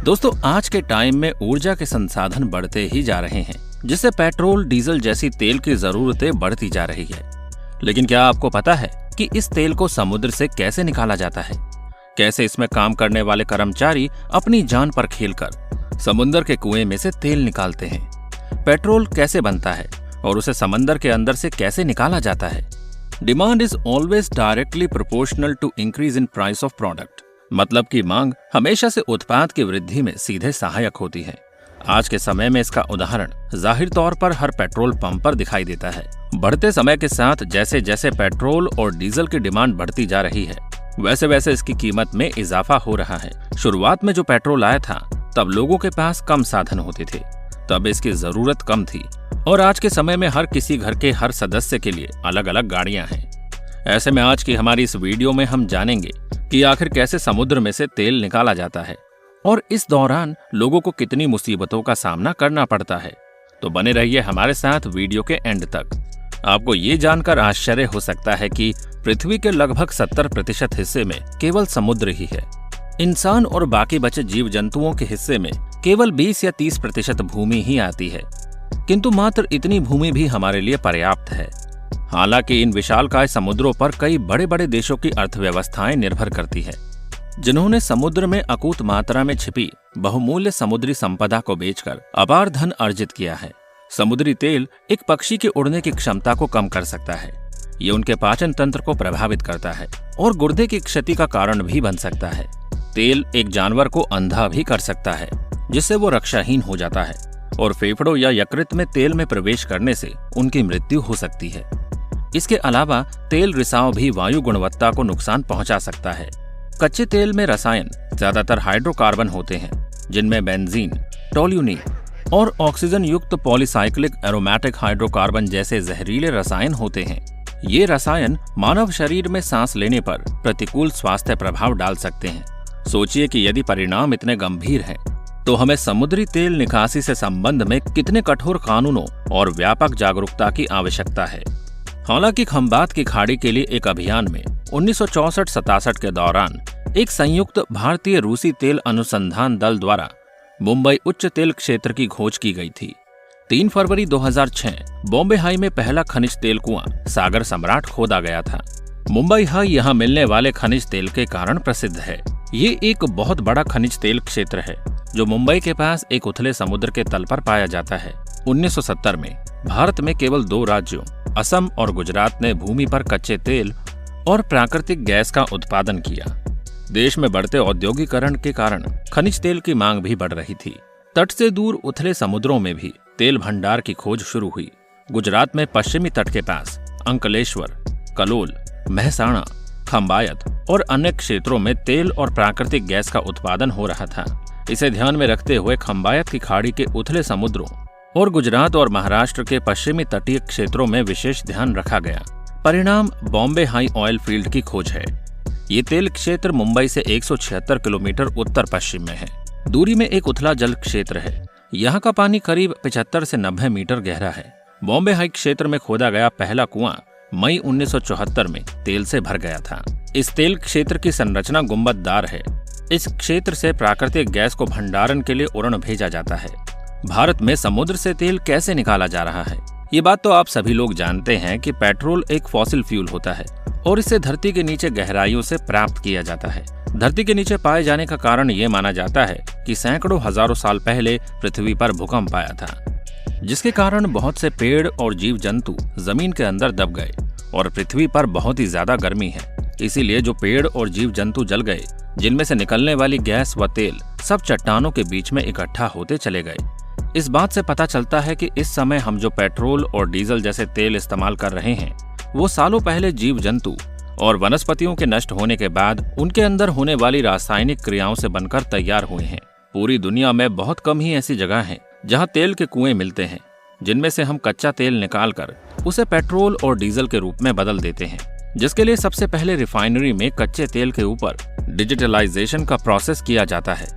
दोस्तों, आज के टाइम में ऊर्जा के संसाधन बढ़ते ही जा रहे हैं, जिससे पेट्रोल, डीजल जैसी तेल की जरूरतें बढ़ती जा रही है। लेकिन क्या आपको पता है कि इस तेल को समुद्र से कैसे निकाला जाता है? कैसे इसमें काम करने वाले कर्मचारी अपनी जान पर खेलकर समुद्र के कुएं में से तेल निकालते हैं? पेट्रोल कैसे बनता है और उसे समंदर के अंदर से कैसे निकाला जाता है? Demand is always directly proportional to increase in price of product. मतलब कि मांग हमेशा से उत्पाद की वृद्धि में सीधे सहायक होती है। आज के समय में इसका उदाहरण जाहिर तौर पर हर पेट्रोल पंप पर दिखाई देता है। बढ़ते समय के साथ जैसे जैसे पेट्रोल और डीजल की डिमांड बढ़ती जा रही है, वैसे वैसे इसकी कीमत में इजाफा हो रहा है। शुरुआत में जो पेट्रोल आया था, तब लोगों के पास कम साधन होते थे, तब इसकी जरूरत कम थी, और आज के समय में हर किसी घर के हर सदस्य के लिए अलग अलग गाड़ियां हैं। ऐसे में आज की हमारी इस वीडियो में हम जानेंगे कि आखिर कैसे समुद्र में से तेल निकाला जाता है और इस दौरान लोगों को कितनी मुसीबतों का सामना करना पड़ता है। तो बने रहिए हमारे साथ वीडियो के एंड तक। आपको ये जानकर आश्चर्य हो सकता है कि पृथ्वी के लगभग 70% हिस्से में केवल समुद्र ही है। इंसान और बाकी बचे जीव जंतुओं के हिस्से में केवल 20 या 30% भूमि ही आती है, किंतु मात्र इतनी भूमि भी हमारे लिए पर्याप्त है। हालांकि इन विशालकाय समुद्रों पर कई बड़े बड़े देशों की अर्थव्यवस्थाएं निर्भर करती है, जिन्होंने समुद्र में अकूत मात्रा में छिपी बहुमूल्य समुद्री संपदा को बेचकर अपार धन अर्जित किया है। समुद्री तेल एक पक्षी के उड़ने की क्षमता को कम कर सकता है। ये उनके पाचन तंत्र को प्रभावित करता है और गुर्दे की क्षति का कारण भी बन सकता है। तेल एक जानवर को अंधा भी कर सकता है, जिससे वो रक्षाहीन हो जाता है, और फेफड़ों या यकृत में तेल में प्रवेश करने से उनकी मृत्यु हो सकती है। इसके अलावा तेल रिसाव भी वायु गुणवत्ता को नुकसान पहुंचा सकता है। कच्चे तेल में रसायन ज्यादातर हाइड्रोकार्बन होते हैं, जिनमें बेंजीन, टोल्यूनी और ऑक्सीजन युक्त पॉलीसाइक्लिक एरोमेटिक हाइड्रोकार्बन जैसे जहरीले रसायन होते हैं। ये रसायन मानव शरीर में सांस लेने पर प्रतिकूल स्वास्थ्य प्रभाव डाल सकते हैं। सोचिए कि यदि परिणाम इतने गंभीर हैं, तो हमें समुद्री तेल निकासी से संबंध में कितने कठोर कानूनों और व्यापक जागरूकता की आवश्यकता है। हालांकि खंबात की खाड़ी के लिए एक अभियान में 1964-67 के दौरान एक संयुक्त भारतीय रूसी तेल अनुसंधान दल द्वारा मुंबई उच्च तेल क्षेत्र की खोज की गई थी। 3 फरवरी 2006 बॉम्बे हाई में पहला खनिज तेल कुआं सागर सम्राट खोदा गया था। मुंबई हाई यहाँ मिलने वाले खनिज तेल के कारण प्रसिद्ध है। ये एक बहुत बड़ा खनिज तेल क्षेत्र है जो मुंबई के पास एक उथले समुद्र के तल पर पाया जाता है। 1970 में भारत में केवल 2 राज्यों असम और गुजरात ने भूमि पर कच्चे तेल और प्राकृतिक गैस का उत्पादन किया। देश में बढ़ते औद्योगिकरण के कारण खनिज तेल की मांग भी बढ़ रही थी। तट से दूर उथले समुद्रों में भी तेल भंडार की खोज शुरू हुई। गुजरात में पश्चिमी तट के पास अंकलेश्वर, कलोल, महसाणा, खंबायत और अन्य क्षेत्रों में तेल और प्राकृतिक गैस का उत्पादन हो रहा था। इसे ध्यान में रखते हुए खंबायत की खाड़ी के उथले समुद्रों और गुजरात और महाराष्ट्र के पश्चिमी तटीय क्षेत्रों में विशेष ध्यान रखा गया। परिणाम बॉम्बे हाई ऑयल फील्ड की खोज है। ये तेल क्षेत्र मुंबई से 176 किलोमीटर उत्तर पश्चिम में है। दूरी में एक उथला जल क्षेत्र है। यहाँ का पानी करीब 75 से 90 मीटर गहरा है। बॉम्बे हाई क्षेत्र में खोदा गया पहला कुआं मई 1974 में तेल से भर गया था। इस तेल क्षेत्र की संरचना गुंबददार है। इस क्षेत्र से प्राकृतिक गैस को भंडारण के लिए उड़न भेजा जाता है। भारत में समुद्र से तेल कैसे निकाला जा रहा है? ये बात तो आप सभी लोग जानते हैं कि पेट्रोल एक फॉसिल फ्यूल होता है और इसे धरती के नीचे गहराइयों से प्राप्त किया जाता है। धरती के नीचे पाए जाने का कारण ये माना जाता है कि सैकड़ों हजारों साल पहले पृथ्वी पर भूकंप आया था, जिसके कारण बहुत से पेड़ और जीव जंतु जमीन के अंदर दब गए और पृथ्वी पर बहुत ही ज्यादा गर्मी है। इसीलिए जो पेड़ और जीव जंतु जल गए, जिनमें से निकलने वाली गैस व तेल सब चट्टानों के बीच में इकट्ठा होते चले गए। इस बात से पता चलता है कि इस समय हम जो पेट्रोल और डीजल जैसे तेल इस्तेमाल कर रहे हैं, वो सालों पहले जीव जंतु और वनस्पतियों के नष्ट होने के बाद उनके अंदर होने वाली रासायनिक क्रियाओं से बनकर तैयार हुए हैं। पूरी दुनिया में बहुत कम ही ऐसी जगह हैं जहां तेल के कुएं मिलते हैं, जिनमें से हम कच्चा तेल निकालकर उसे पेट्रोल और डीजल के रूप में बदल देते हैं, जिसके लिए सबसे पहले रिफाइनरी में कच्चे तेल के ऊपर डिजिटलाइजेशन का प्रोसेस किया जाता है,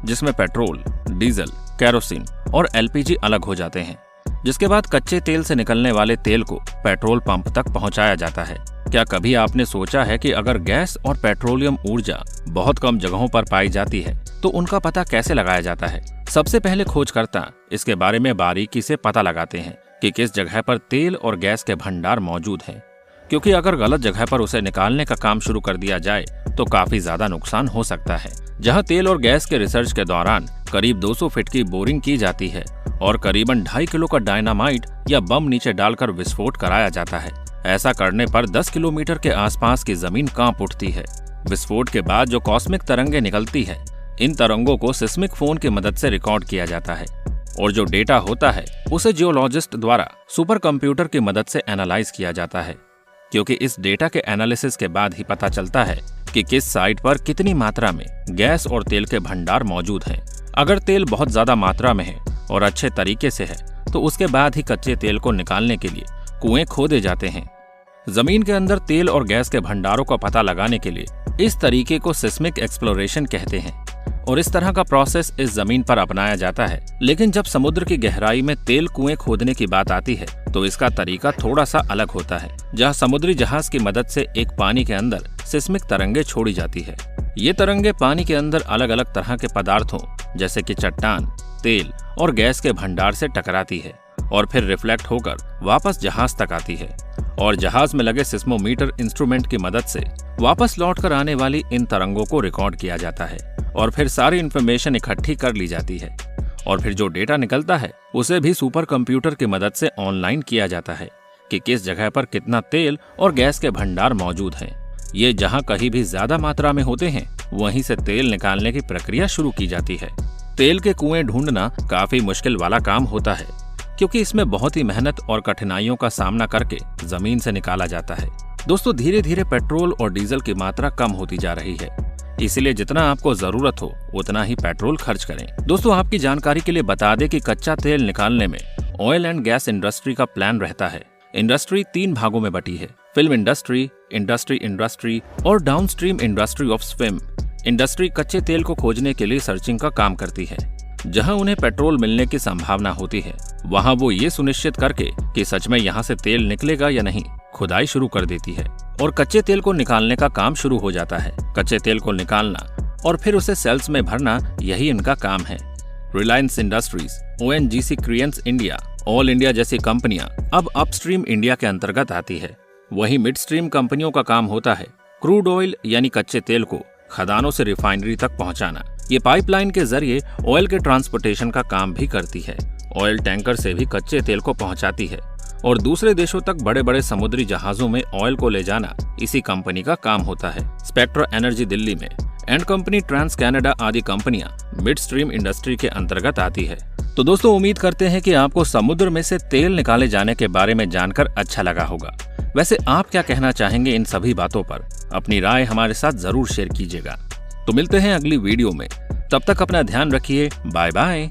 जिसमें पेट्रोल, डीजल, केरोसिन और एलपीजी अलग हो जाते हैं। जिसके बाद कच्चे तेल से निकलने वाले तेल को पेट्रोल पंप तक पहुंचाया जाता है। क्या कभी आपने सोचा है कि अगर गैस और पेट्रोलियम ऊर्जा बहुत कम जगहों पर पाई जाती है तो उनका पता कैसे लगाया जाता है? सबसे पहले खोजकर्ता इसके बारे में बारीकी से पता लगाते हैं कि किस जगह पर तेल और गैस के भंडार मौजूद हैं, क्योंकि अगर गलत जगह पर उसे निकालने का काम शुरू कर दिया जाए तो काफी ज्यादा नुकसान हो सकता है। जहां तेल और गैस के रिसर्च के दौरान करीब 200 फीट की बोरिंग की जाती है और करीबन 2.5 किलो का डायनामाइट या बम नीचे डालकर विस्फोट कराया जाता है। ऐसा करने पर 10 किलोमीटर के आसपास की जमीन कांप उठती है। विस्फोट के बाद जो कॉस्मिक तरंगें निकलती है, इन तरंगों को सिस्मिक फोन की मदद से रिकॉर्ड किया जाता है और जो डेटा होता है उसे जियोलॉजिस्ट द्वारा सुपर कंप्यूटर की मदद से एनालाइज किया जाता है, क्योंकि इस डेटा के एनालिसिस के बाद ही पता चलता है कि किस साइट पर कितनी मात्रा में गैस और तेल के भंडार मौजूद हैं। अगर तेल बहुत ज्यादा मात्रा में है और अच्छे तरीके से है तो उसके बाद ही कच्चे तेल को निकालने के लिए कुएं खोदे जाते हैं। जमीन के अंदर तेल और गैस के भंडारों का पता लगाने के लिए इस तरीके को सिस्मिक एक्सप्लोरेशन कहते हैं और इस तरह का प्रोसेस इस जमीन पर अपनाया जाता है। लेकिन जब समुद्र की गहराई में तेल कुएं खोदने की बात आती है तो इसका तरीका थोड़ा सा अलग होता है, जहां समुद्री जहाज की मदद से एक पानी के अंदर सिस्मिक तरंगे छोड़ी जाती है। ये तरंगे पानी के अंदर अलग अलग तरह के पदार्थों जैसे कि चट्टान, तेल और गैस के भंडार से टकराती है और फिर रिफ्लेक्ट होकर वापस जहाज तक आती है और जहाज में लगे सिस्मोमीटर इंस्ट्रूमेंट की मदद से वापस लौटकर आने वाली इन तरंगों को रिकॉर्ड किया जाता है और फिर सारी इन्फॉर्मेशन इकट्ठी कर ली जाती है और फिर जो डेटा निकलता है उसे भी सुपर कंप्यूटर की मदद से ऑनलाइन किया जाता है कि किस जगह पर कितना तेल और गैस के भंडार मौजूद हैं। ये जहां कहीं भी ज्यादा मात्रा में होते हैं वहीं से तेल निकालने की प्रक्रिया शुरू की जाती है। तेल के कुएं ढूंढना काफी मुश्किल वाला काम होता है, क्योंकि इसमें बहुत ही मेहनत और कठिनाइयों का सामना करके जमीन से निकाला जाता है। दोस्तों, धीरे धीरे पेट्रोल और डीजल की मात्रा कम होती जा रही है, इसलिए जितना आपको जरूरत हो उतना ही पेट्रोल खर्च करें। दोस्तों, आपकी जानकारी के लिए बता दें कि कच्चा तेल निकालने में ऑयल एंड गैस इंडस्ट्री का प्लान रहता है। इंडस्ट्री 3 भागों में बटी है: फिल्म इंडस्ट्री, इंडस्ट्री और downstream industry of swim. Industry कच्चे तेल को खोजने के लिए सर्चिंग का काम करती है। जहां उन्हें पेट्रोल मिलने की संभावना होती है वहां वो ये सुनिश्चित करके कि सच में यहां से तेल निकलेगा या नहीं, खुदाई शुरू कर देती है और कच्चे तेल को निकालने का काम शुरू हो जाता है। कच्चे तेल को निकालना और फिर उसे सेल्स में भरना, यही इनका काम है। रिलायंस इंडस्ट्रीज, ONGC क्रिएंस इंडिया, ऑल इंडिया जैसी कंपनियां अब अपस्ट्रीम इंडिया के अंतर्गत आती है। वहीं मिडस्ट्रीम कंपनियों का काम होता है क्रूड ऑयल यानी कच्चे तेल को खदानों से रिफाइनरी तक पहुंचाना। ये पाइपलाइन के जरिए ऑयल के ट्रांसपोर्टेशन का काम भी करती है। ऑयल टैंकर से भी कच्चे तेल को पहुंचाती है और दूसरे देशों तक बड़े बड़े समुद्री जहाजों में ऑयल को ले जाना इसी कंपनी का काम होता है। स्पेक्ट्रा एनर्जी दिल्ली में एंड कंपनी, ट्रांस कैनेडा आदि कंपनियां मिड स्ट्रीम इंडस्ट्री के अंतर्गत आती है। तो दोस्तों, उम्मीद करते हैं कि आपको समुद्र में से तेल निकाले जाने के बारे में जानकर अच्छा लगा होगा। वैसे आप क्या कहना चाहेंगे इन सभी बातों पर? अपनी राय हमारे साथ जरूर शेयर कीजिएगा। तो मिलते हैं अगली वीडियो में, तब तक अपना ध्यान रखिए। Bye bye.